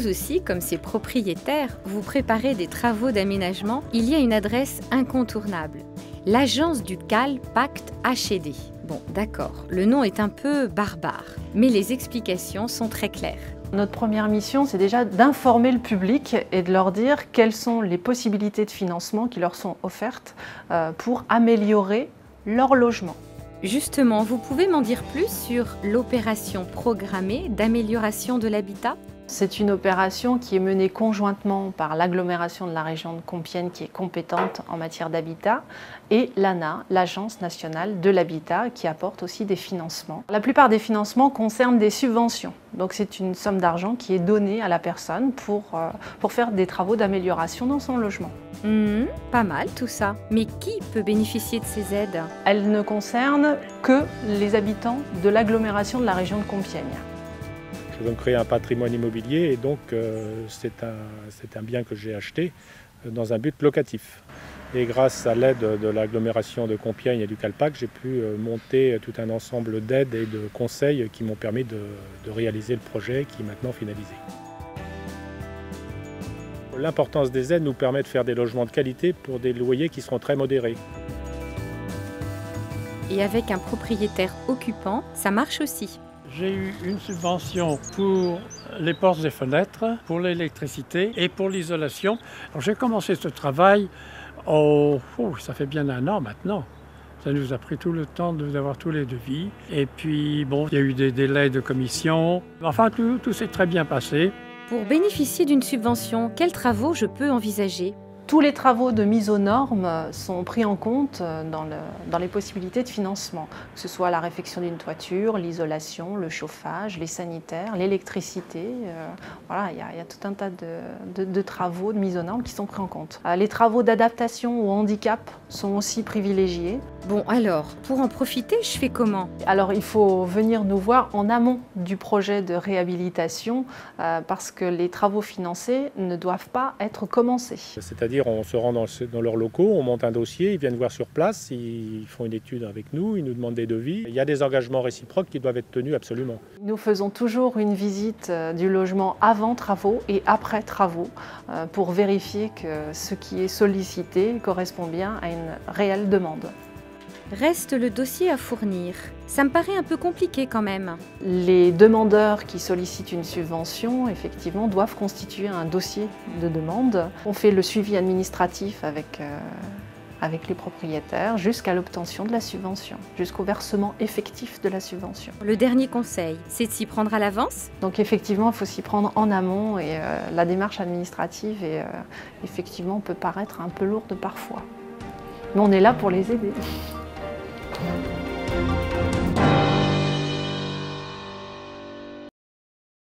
vous aussi, comme ces propriétaires, vous préparez des travaux d'aménagement, il y a une adresse incontournable. L'agence du CAL Pacte HED. Bon, d'accord, le nom est un peu barbare, mais les explications sont très claires. Notre première mission, c'est déjà d'informer le public et de leur dire quelles sont les possibilités de financement qui leur sont offertes pour améliorer leur logement. Justement, vous pouvez m'en dire plus sur l'opération programmée d'amélioration de l'habitat ? C'est une opération qui est menée conjointement par l'agglomération de la région de Compiègne qui est compétente en matière d'habitat et l'ANA, l'Agence nationale de l'habitat, qui apporte aussi des financements. La plupart des financements concernent des subventions. Donc c'est une somme d'argent qui est donnée à la personne pour faire des travaux d'amélioration dans son logement. Pas mal tout ça. Mais qui peut bénéficier de ces aides ? Elles ne concernent que les habitants de l'agglomération de la région de Compiègne. Je veux me créer un patrimoine immobilier et donc c'est un bien que j'ai acheté dans un but locatif. Et grâce à l'aide de l'agglomération de Compiègne et du CAL Pacte, j'ai pu monter tout un ensemble d'aides et de conseils qui m'ont permis de réaliser le projet qui est maintenant finalisé. L'importance des aides nous permet de faire des logements de qualité pour des loyers qui seront très modérés. Et avec un propriétaire occupant, ça marche aussi. J'ai eu une subvention pour les portes et fenêtres, pour l'électricité et pour l'isolation. J'ai commencé ce travail, ça fait bien 1 an maintenant. Ça nous a pris tout le temps d'avoir tous les devis. Et puis, bon, il y a eu des délais de commission. Enfin, tout s'est très bien passé. Pour bénéficier d'une subvention, quels travaux je peux envisager ? Tous les travaux de mise aux normes sont pris en compte dans les possibilités de financement, que ce soit la réfection d'une toiture, l'isolation, le chauffage, les sanitaires, l'électricité. Voilà, il y a tout un tas de travaux de mise aux normes qui sont pris en compte. Les travaux d'adaptation au handicap sont aussi privilégiés. Bon alors, pour en profiter, je fais comment ? Alors il faut venir nous voir en amont du projet de réhabilitation parce que les travaux financés ne doivent pas être commencés. C'est-à-dire on se rend dans leurs locaux, on monte un dossier, ils viennent voir sur place, ils font une étude avec nous, ils nous demandent des devis. Il y a des engagements réciproques qui doivent être tenus absolument. Nous faisons toujours une visite du logement avant travaux et après travaux pour vérifier que ce qui est sollicité correspond bien à une réelle demande. Reste le dossier à fournir. Ça me paraît un peu compliqué quand même. Les demandeurs qui sollicitent une subvention, effectivement, doivent constituer un dossier de demande. On fait le suivi administratif avec les propriétaires jusqu'à l'obtention de la subvention, jusqu'au versement effectif de la subvention. Le dernier conseil, c'est de s'y prendre à l'avance ? Donc effectivement, il faut s'y prendre en amont et la démarche administrative effectivement peut paraître un peu lourde parfois. Mais on est là pour les aider.